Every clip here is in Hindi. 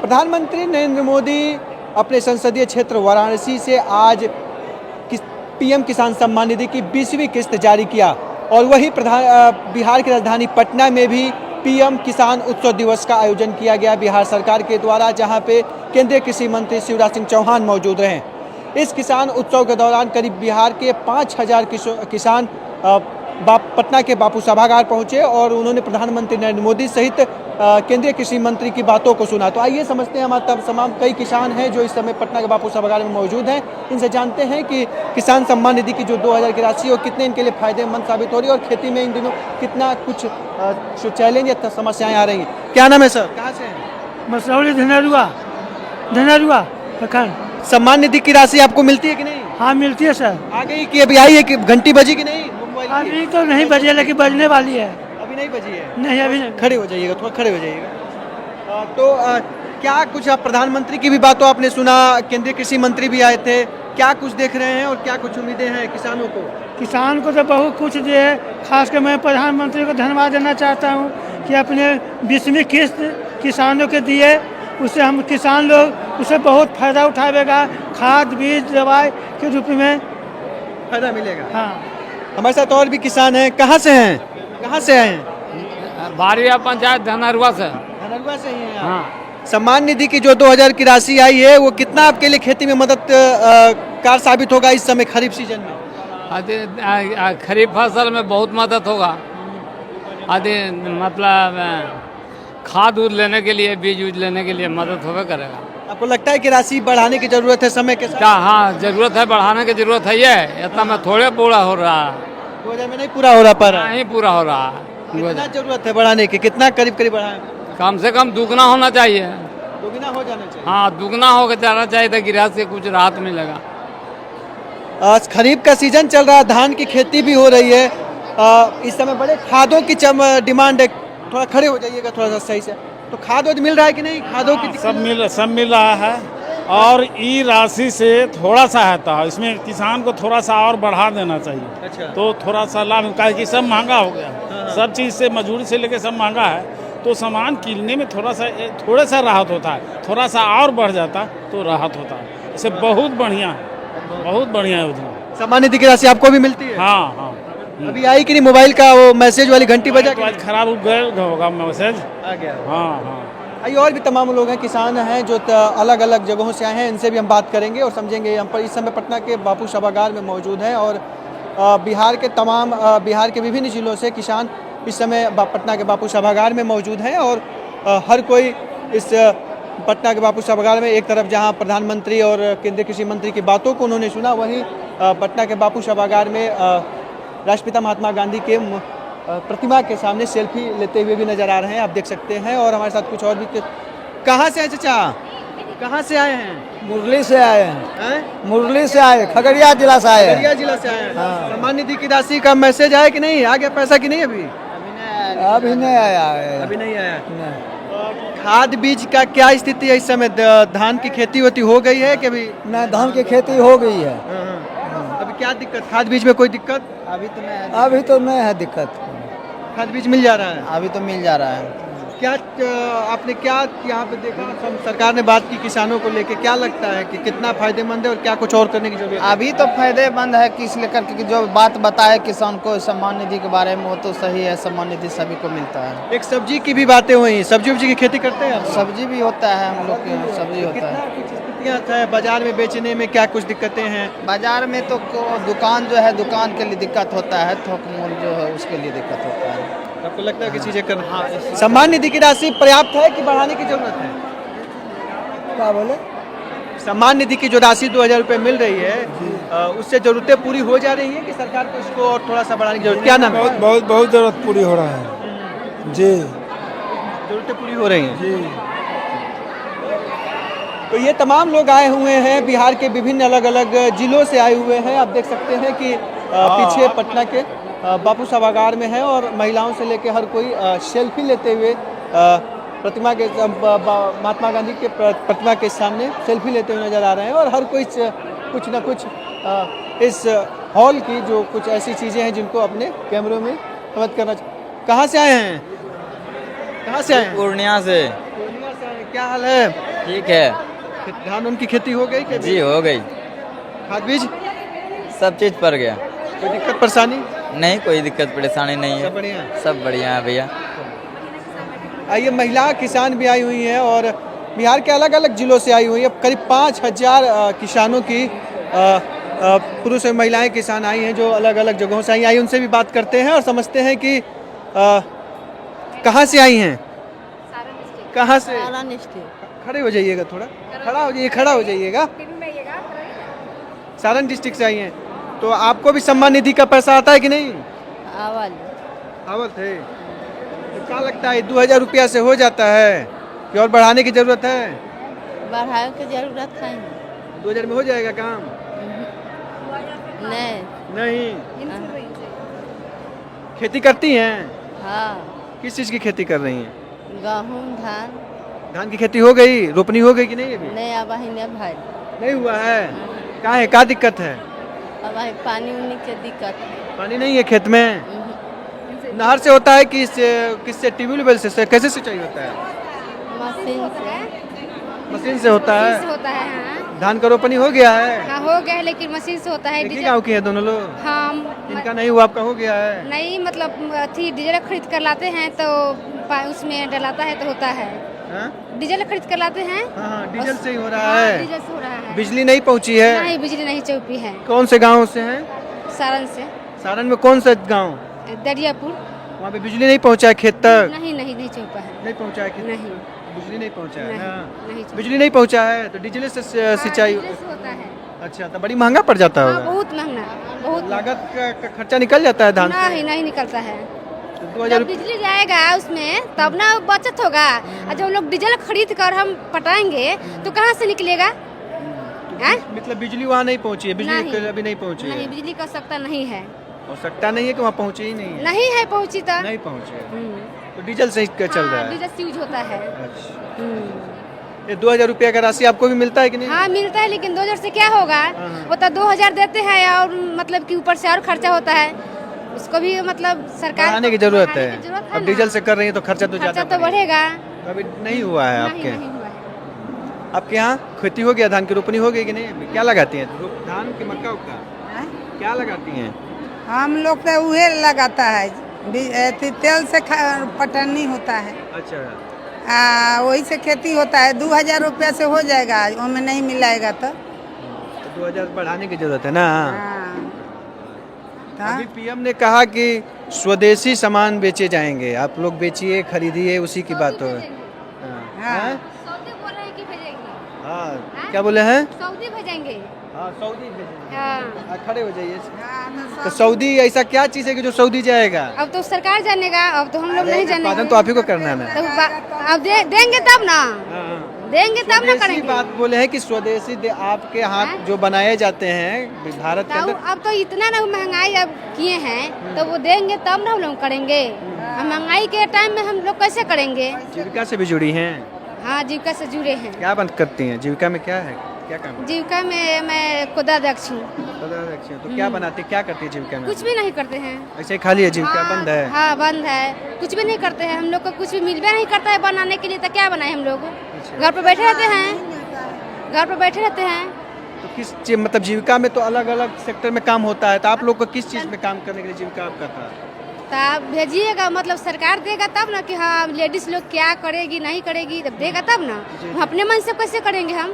प्रधानमंत्री नरेंद्र मोदी अपने संसदीय क्षेत्र वाराणसी से आज पीएम किसान सम्मान निधि की 20वीं किस्त जारी किया और वही बिहार की राजधानी पटना में भी पीएम किसान उत्सव दिवस का आयोजन किया गया बिहार सरकार के द्वारा, जहां पे केंद्रीय कृषि मंत्री शिवराज सिंह चौहान मौजूद रहे। इस किसान उत्सव के दौरान करीब बिहार के 5000 किसान पटना के बापू सभागार पहुंचे और उन्होंने प्रधानमंत्री नरेंद्र मोदी सहित केंद्रीय कृषि मंत्री की बातों को सुना। तो आइए समझते हैं, हमारे तमाम कई किसान हैं जो इस समय पटना के बापू सभागार में मौजूद हैं। इनसे जानते हैं कि किसान सम्मान निधि की जो 2000 की राशि है वो कितने इनके लिए फायदेमंद साबित हो रही है और खेती में इन दिनों कितना कुछ चैलेंज या समस्याएं आ रही हैं। क्या नाम है सर, कहाँ से हैं? मसौली धनरुआ प्रखंड। सम्मान निधि की राशि आपको मिलती है कि नहीं? हाँ मिलती है सर। आ गई कि अभी आई है कि घंटी बजी कि नहीं? अभी तो नहीं बजी लेकिन बजने वाली है। अभी नहीं बजी है? नहीं अभी नहीं। खड़े हो जाइएगा, थोड़ा खड़े हो जाइएगा। तो क्या कुछ आप प्रधानमंत्री की भी बातों आपने सुना, केंद्रीय कृषि मंत्री भी आए थे, क्या कुछ देख रहे हैं और क्या कुछ उम्मीदें हैं किसानों को? किसान को तो बहुत कुछ दिए, खासकर मैं प्रधानमंत्री को धन्यवाद देना चाहता हूँ कि अपने 20वीं किस्त किसानों के दिए, उससे हम किसान लोग उसे बहुत फायदा उठाएगा, खाद बीज दवाई के रूप में फायदा मिलेगा। हाँ, हमारे साथ और भी किसान हैं। कहाँ से हैं, कहाँ से आए हैं? बारिया पंचायत धनरुआ से। धनरुआ से ही हैं आप? हाँ, सम्मान निधि की जो 2000 की राशि आई है वो कितना आपके लिए खेती में मदद कार साबित होगा इस समय खरीफ सीजन में? खरीफ फसल में बहुत मदद होगा। आदि मतलब खाद उद लेने के लिए, बीज उज लेने के लिए मदद होगा करेगा। आपको लगता है कि राशि बढ़ाने की जरूरत है समय के साथ? क्या? हाँ, जरूरत है, बढ़ाने की जरूरत है। ये इतना में थोड़े पूरा हो रहा है, 2000 में नहीं पूरा हो रहा पर नहीं पूरा हो रहा है। कितना जरूरत है बढ़ाने की? कितना करीब करीब बढ़ाएं? कम से कम दुगना होना चाहिए। दोगुना हो जाना चाहिए। हाँ, दुगना होकर जाना चाहिए तो गिराज से कुछ राहत मिलेगा। आज खरीफ का सीजन चल रहा है, धान की खेती भी हो रही है। इस समय बड़े खादों की डिमांड है। थोड़ा खड़े हो जाइएगा थोड़ा सा सही से। तो खाद वाद मिल रहा है कि नहीं? खादों की सब मिल रहा है और ई राशि से थोड़ा सहायता है, इसमें किसान को थोड़ा सा और बढ़ा देना चाहिए। अच्छा। तो थोड़ा सा लाभ, काहे कि सब महंगा हो गया, सब चीज़ से मजदूरी से लेके सब महंगा है, तो सामान किनने में थोड़ा सा राहत होता है। थोड़ा सा और बढ़ जाता तो राहत होता है। इसे बहुत बढ़िया है, बहुत बढ़िया योजना। सम्मान निधि की राशि आपको भी मिलती है? हाँ हाँ, अभी आई कि नहीं? मोबाइल का वो मैसेज वाली घंटी बजा के? खराब होगा मैसेज आ गया। हाँ हाँ। आइए और भी तमाम लोग हैं, किसान हैं जो अलग अलग जगहों से आए हैं, इनसे भी हम बात करेंगे और समझेंगे। हम पर इस समय पटना के बापू सभागार में मौजूद हैं और बिहार के विभिन्न जिलों से किसान इस समय पटना के बापू सभागार में मौजूद हैं और हर कोई इस पटना के बापू सभागार में एक तरफ जहां प्रधानमंत्री और केंद्रीय कृषि मंत्री की बातों को उन्होंने सुना, वहीं पटना के बापू सभागार में राष्ट्रपिता महात्मा गांधी के प्रतिमा के सामने सेल्फी लेते हुए भी नजर आ रहे हैं, आप देख सकते हैं। और हमारे साथ कुछ और भी। कहाँ से आए चाचा, कहाँ से आए हैं? मुरली से आए हैं। हैं? मुरली से आए, खगड़िया जिला से आए हैं। खगड़िया जिला से आए हैं। सम्मान निधि की राशि का मैसेज आया कि नहीं? आ गया पैसा कि नहीं? अभी नहीं आया है। अभी नहीं आया। खाद बीज का क्या स्थिति है इस समय? धान की खेती होती हो गई है कि अभी? नहीं, धान की खेती हो गई है। अभी क्या दिक्कत, खाद बीज में कोई दिक्कत? अभी तो नहीं है दिक्कत। खाद बीज मिल जा रहा है? अभी तो मिल जा रहा है। क्या आपने क्या यहाँ पे देखा? सरकार ने बात की किसानों को लेके, क्या लगता है कि कितना फायदेमंद है और क्या कुछ और करने की जरूरत है? अभी तो फायदेमंद है कि इसलिए करके जो बात बताए किसान को सम्मान निधि के बारे में, वो तो सही है। सम्मान निधि सभी को मिलता है। एक सब्जी की भी बातें हुई, सब्जी उब्जी की खेती करते हैं? सब्जी भी होता है, हम लोग के सब्जी होता है। कुछ स्थितियाँ है बाजार में बेचने में, क्या कुछ दिक्कतें हैं? बाजार में तो दुकान जो है, दुकान के लिए दिक्कत होता है, थोक मूल जो है उसके लिए दिक्कत होता है। आपको लगता है कि चीजें कर? सम्मान निधि की राशि पर्याप्त है कि बढ़ाने की जरूरत है? क्या बोले? सम्मान निधि की जो राशि 2000 रुपये मिल रही है, उससे जरूरतें पूरी हो जा रही है कि सरकार को इसको और थोड़ा सा बढ़ाने की जरूरत? क्या नाम है? बहुत जरूरत पूरी हो रहा है जी। जरूरतें पूरी हो रही हैं जी। तो ये तमाम लोग आए हुए हैं, बिहार के विभिन्न अलग अलग जिलों से आए हुए हैं। आप देख सकते हैं कि पीछे पटना के बापू सभागार में है और महिलाओं से लेकर हर कोई सेल्फी लेते हुए प्रतिमा के महात्मा गांधी के प्रतिमा के सामने सेल्फी लेते हुए नजर आ रहे हैं। और हर कोई कुछ न कुछ इस हॉल की जो कुछ ऐसी चीज़ें हैं जिनको अपने कैमरों में कैद करना। कहाँ से आए हैं? कहाँ से आए हैं? पूर्णिया से। पूर्णिया से आए क्या हाल है? ठीक है धान उनकी खेती हो गई? जी, हो गई। खाद बीज सब चीज़ पड़ गया। कोई दिक्कत परेशानी? नहीं, कोई दिक्कत परेशानी नहीं सब है। बढ़िया। सब बढ़िया है भैया। आइए, महिला किसान भी आई हुई हैं और बिहार के अलग अलग जिलों से आई हुई है। करीब 5000 किसानों की पुरुष और महिलाएं किसान आई हैं जो अलग अलग जगहों से आई। उनसे भी बात करते हैं और समझते हैं कि कहाँ से आई हैं, कहाँ से। खड़े हो जाइएगा, थोड़ा खड़ा हो जाइए, खड़ा हो जाइएगा। सारण डिस्ट्रिक्ट से आई हैं, तो आपको भी सम्मान निधि का पैसा आता है कि नहीं? आवत है। तो क्या लगता है 2000 रुपया से हो जाता है कि और बढ़ाने की जरूरत है? बढ़ाने की जरूरत है 2000 में हो जाएगा काम? नहीं। खेती करती हैं? हाँ, किस चीज़ की खेती कर रही हैं? गेहूँ धान धान की खेती हो गई, रोपनी हो गई कि नहीं अभी? नहीं अब नहीं भाई, नहीं हुआ है। क्या है, क्या दिक्कत है? अब पानी उनी की दिक्कत है। पानी नहीं है खेत में? नहर से होता है कि किससे, ट्यूबवेल से कैसे सिंचाई होता है? मशीन से मशीन से होता है। होता है। हाँ धान का रोपनी हो गया है? हाँ हो गया है, लेकिन मशीन से होता है। एक ही गाँव की है दोनों लोग? हाँ, इनका नहीं हुआ, आपका हो गया है? नहीं मतलब अथी डीजल खरीद कर लाते हैं तो उसमें डलाता है तो होता है। हाँ? डीजल खरीद कर लाते हैं। हाँ, डीजल से ही हो रहा हाँ, है। डीजल से हो रहा है। बिजली नहीं पहुंची है? नहीं, बिजली नहीं चौपी है। कौन से गांव से हैं? सारण से। सारण में कौन सा गांव? दरियापुर। वहाँ पे बिजली नहीं पहुंचा है खेत तक? नहीं चौपा है। नहीं पहुंचा है खेत? नहीं, बिजली नहीं पहुंचा है ना? नहीं चौपा। बिजली नहीं पहुंचा है तो डीजल से सिंचाई। डीजल से होता है। अच्छा, तो बड़ी महंगा पड़ जाता हाँ, होगा। बहुत महंगा, बहुत लागत का खर्चा निकल जाता है धान से? नहीं निकलता है। तो जब 2000 बिजली जाएगा उसमें तब ना बचत होगा, और जब लोग डीजल खरीद कर हम पटाएंगे तो कहाँ से निकलेगा? हैं? मतलब बिजली वहाँ नहीं पहुंची है? बिजली नहीं। अभी नहीं पहुंची नहीं, है? बिजली का आवश्यकता नहीं है। आवश्यकता नहीं है कि वहाँ पहुंची ही नहीं है? नहीं है पहुंची तो। नहीं पहुंची है हम्म। तो डीजल से ही चल रहा है? डीजल से यूज होता है। अच्छा। हम्म। ये 2000 रुपया का राशि आपको भी मिलता है कि नहीं? हाँ मिलता है, लेकिन 2000 से क्या होगा? हाँ। वो तो 2000 देते हैं और मतलब कि ऊपर से और खर्चा होता है, उसको भी मतलब सरकार बढ़ाने की जरूरत है। बढ़ाने की जरूरत है अब ना। डीजल से कर रही है तो खर्चा तो खर्चा ज्यादा तो बढ़ेगा। अभी नहीं हुआ है नहीं, आपके? नहीं हुआ है। आपके यहाँ खेती हो गया, धान की रोपनी हो गई कि नहीं अभी? क्या लगाती हैं? धान की मक्का उक्का क्या लगाती हैं? हम लोग तो उहे लगाता है, तेल से पटनी होता है। अच्छा, वही से खेती होता है। 2000 रुपया से हो जाएगा, उसमें नहीं मिलाएगा तो 2000 बढ़ाने की जरूरत है ना? हाँ। अभी पीएम ने कहा कि स्वदेशी सामान बेचे जाएंगे, आप लोग बेचिए, खरीदिए, उसी की बात हो। हाँ। सऊदी बोल रहे हैं कि भेजेंगे। हाँ, क्या बोले हैं? सऊदी भेजेंगे। हाँ, सऊदी भेजेंगे। हाँ। खड़े हो जाइए। तो सऊदी ऐसा क्या चीज़ है कि जो सऊदी जाएगा? अब तो सरकार जानेगा, अब तो हम लोग नहीं उत्पादन जानेंगे। तो आप ही को करना है ना? तो अब देंगे तब ना, देंगे तब ना स्वदेशी करेंगे। बात बोले हैं कि स्वदेशी आपके हाथ जो बनाए जाते हैं भारत के अंदर। अब तो इतना ना महंगाई अब किए हैं तो वो देंगे तब ना हम लोग करेंगे। अब महंगाई के टाइम में हम लोग कैसे करेंगे? जीविका से भी जुड़ी हैं? हाँ, जीविका से जुड़े हैं। क्या बंद करती हैं जीविका में? क्या है, क्या काम है? जीविका में मैं कोषाध्यक्ष हूँ। तो क्या बनाती, क्या करती है जीविका में? कुछ भी नहीं करते हैं। ऐसे ही खाली है जीविका? बंद है? हाँ बंद है, कुछ भी नहीं करते हैं। हम लोग को कुछ भी मिलबे नहीं करता है बनाने के लिए, तो क्या बनाए हम लोग? घर पे बैठे रहते हैं, घर पे बैठे रहते हैं। तो किस चीज, मतलब जीविका में तो अलग अलग सेक्टर में काम होता है, तो आप लोग को किस चीज़ में काम करने के लिए जीविका आपका था? तो आप भेजिएगा, मतलब सरकार देगा तब ना कि हाँ लेडीज लोग क्या करेगी नहीं करेगी, तब देगा तब ना। हम अपने मन से कैसे करेंगे हम,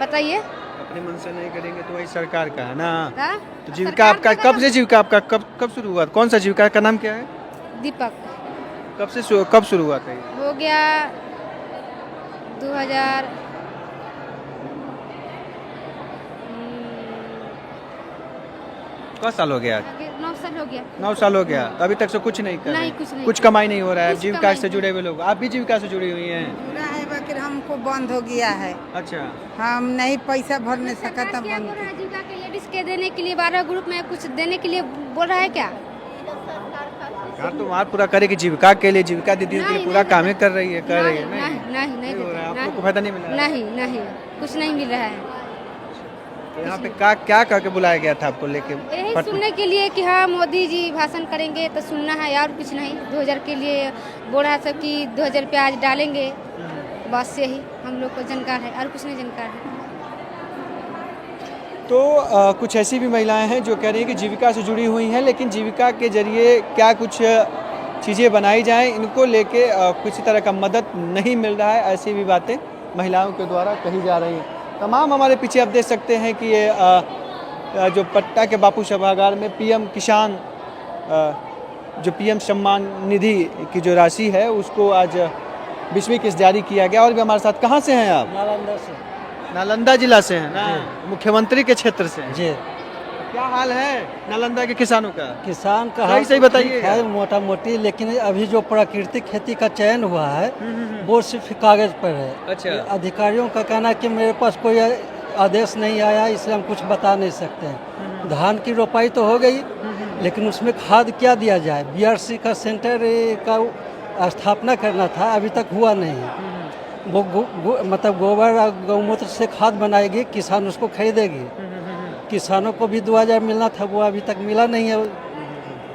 बताइए? अपने मन से नहीं करेंगे तो वही सरकार का है ना? तो जीविका सरकार आपका देगा कब से, जीविका आपका कब शुरू हुआ? कौन सा जीविका का नाम क्या है? दीपक। कब शुरू हुआ था ये? हो गया 2000 कौन साल हो गया? 9 साल हो गया। 9 साल हो गया। तो अभी तक से कुछ नहीं कर रहे? नहीं, कुछ नहीं। कुछ कमाई नहीं हो रहा है? कुछ जीविका कमाई से नहीं। जुड़े हुए लोग, आप भी जीविका से जुड़ी हुई हैं? पूरा है बाकी हमको बंद हो गया है। अच्छा, हम नहीं पैसा भर नहीं सका सरकार था, क्या बंद बोल रहा है? जीविका के लेडीज के देने के लिए 12 ग्रुप में कुछ देने के लिए बोल रहा है क्या? सरकार तो वहाँ पूरा करेगी जीविका के लिए, जीविका दीदी के लिए पूरा काम ही कर रही है, कर रही है। नहीं हो रहा है, आप देते, लोग को फायदा नहीं मिल रहा है? नहीं कुछ नहीं मिल रहा है। तो यहाँ पे क्या करके बुलाया गया था आपको लेके? यही सुनने के लिए कि हाँ मोदी जी भाषण करेंगे तो सुनना है, और कुछ नहीं। 2000 के लिए बोल रहा था कि 2000 रुपया आज डालेंगे, बस यही हम लोग को जानकार है और कुछ नहीं जानकार है। तो कुछ ऐसी भी महिलाएं हैं जो कह रही हैं कि जीविका से जुड़ी हुई हैं, लेकिन जीविका के जरिए क्या कुछ चीज़ें बनाई जाएं, इनको लेके किसी तरह का मदद नहीं मिल रहा है। ऐसी भी बातें महिलाओं के द्वारा कही जा रही हैं। तमाम हमारे पीछे आप देख सकते हैं कि ये जो पटना के बापू सभागार में पीएम किसान जो पीएम सम्मान निधि की जो राशि है उसको आज 20वीं किस्त जारी किया गया। और भी हमारे साथ, कहाँ से हैं आप? नालंदा से। नालंदा जिला से हैं ना, मुख्यमंत्री के क्षेत्र से हैं। जी। क्या हाल है नालंदा के किसानों का? किसान का सही सही बताइए। है मोटा मोटी, लेकिन अभी जो प्राकृतिक खेती का चयन हुआ है वो सिर्फ कागज पर है। अच्छा। अधिकारियों का कहना है कि मेरे पास कोई आदेश नहीं आया, इसलिए हम कुछ बता नहीं सकते हैं। धान की रोपाई तो हो गई, लेकिन उसमें खाद क्या दिया जाए? बीआरसी का सेंटर का स्थापना करना था, अभी तक हुआ नहीं। वो मतलब गोबर और गौमूत्र से खाद बनाएगी, किसान उसको खरीदेगी। किसानों को भी 2000 मिलना था, वो अभी तक मिला नहीं है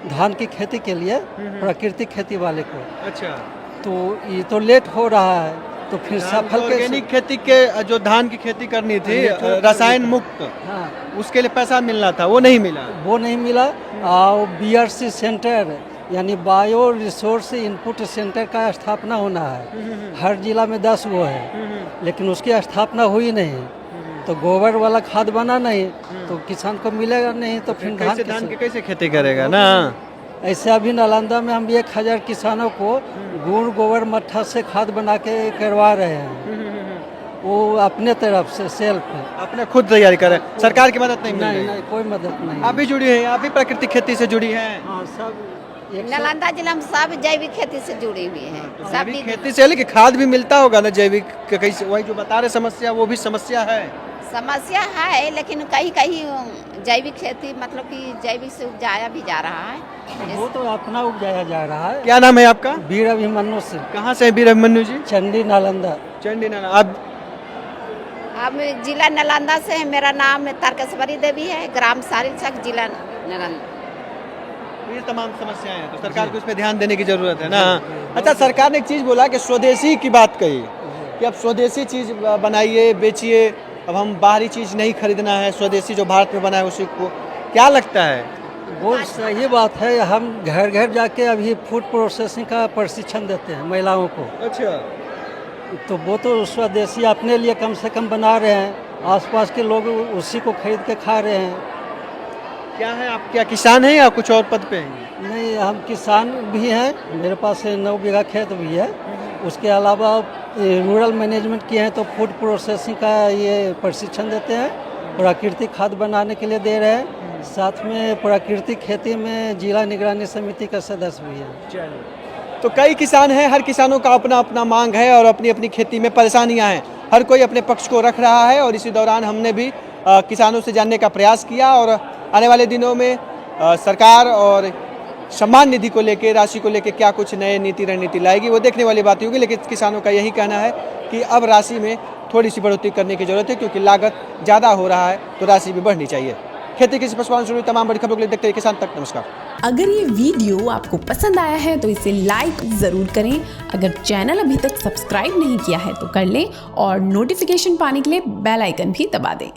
धान की खेती के लिए, प्राकृतिक खेती वाले को। अच्छा। तो ये तो लेट हो रहा है, तो फिर सफल ऑर्गेनिक खेती के जो धान की खेती करनी थी रसायन मुक्त, हाँ, उसके लिए पैसा मिलना था, वो नहीं मिला। वो नहीं मिला। और बीआरसी सेंटर यानी बायो रिसोर्स इनपुट सेंटर का स्थापना होना है। हर जिला में 10 वो है, लेकिन उसकी स्थापना हुई नहीं। तो गोबर वाला खाद बना नहीं तो किसान को मिलेगा नहीं, तो फिर धान की कैसे खेती करेगा ना। ऐसे अभी नालंदा में हम 1000 किसानों को गुड़ गोबर मट्ठा से खाद बना के करवा रहे हैं। वो अपने तरफ से सेल्फ है, अपने खुद तैयारी करे, सरकार की मदद नहीं मिल रही। नहीं, कोई मदद नहीं। आप भी जुड़ी हैं, आप भी प्राकृतिक खेती से जुड़ी हैं? हाँ, सब नालंदा जिला में सब जैविक खेती से जुड़ी हुई है। सब जैविक खेती से, लेकिन खाद भी मिलता होगा ना जैविक? कैसे, वही जो बता रहे समस्या, वो भी समस्या है। समस्या है, लेकिन कहीं कहीं जैविक खेती मतलब कि जैविक से उपजाया भी जा रहा है। वो तो अपना उपजाया जा रहा है। क्या नाम है आपका? वीर अभिमन्यु सिंह। कहाँ से वीर अभिमन्यु जी? चंडी नालंदा। चंडी नालंदा। अब जिला नालंदा से है। मेरा नाम तारकेश्वरी देवी है, ग्राम सारिलचक, जिला नालंदा। ये तमाम समस्याएं हैं, तो सरकार को इस पे ध्यान देने की जरूरत है ना। अच्छा, सरकार ने एक चीज़ बोला कि स्वदेशी की बात कही कि अब स्वदेशी चीज़ बनाइए, बेचिए, अब हम बाहरी चीज़ नहीं खरीदना है, स्वदेशी जो भारत में बना है उसी को। क्या लगता है? वो सही बात है। हम घर घर जाके अभी फूड प्रोसेसिंग का प्रशिक्षण देते हैं महिलाओं को। अच्छा। तो वो तो स्वदेशी अपने लिए कम से कम बना रहे हैं, आसपास के लोग उसी को खरीद के खा रहे हैं। क्या है, आप क्या किसान हैं या कुछ और पद पे हैं? नहीं, हम किसान भी हैं, मेरे पास 9 बीघा खेत भी है। उसके अलावा रूरल मैनेजमेंट किए हैं, तो फूड प्रोसेसिंग का ये प्रशिक्षण देते हैं, प्राकृतिक खाद बनाने के लिए दे रहे हैं। साथ में प्राकृतिक खेती में जिला निगरानी समिति का सदस्य भी है। तो कई किसान हैं, हर किसानों का अपना अपना मांग है और अपनी अपनी खेती में परेशानियां हैं। हर कोई अपने पक्ष को रख रहा है और इसी दौरान हमने भी किसानों से जानने का प्रयास किया। और आने वाले दिनों में सरकार और सम्मान निधि को लेके, राशि को लेके क्या कुछ नए नीति रणनीति लाएगी, वो देखने वाली बात होगी। लेकिन किसानों का यही कहना है कि अब राशि में थोड़ी सी बढ़ोतरी करने की जरूरत है, क्योंकि लागत ज़्यादा हो रहा है, तो राशि भी बढ़नी चाहिए। खेती कृषि पशुपालन से जुड़ी तमाम बड़ी खबरों के लिए देखते रहिए किसान तक। नमस्कार। अगर ये वीडियो आपको पसंद आया है तो इसे लाइक ज़रूर करें। अगर चैनल अभी तक सब्सक्राइब नहीं किया है तो कर लें और नोटिफिकेशन पाने के लिए बेल आइकन भी दबा दें।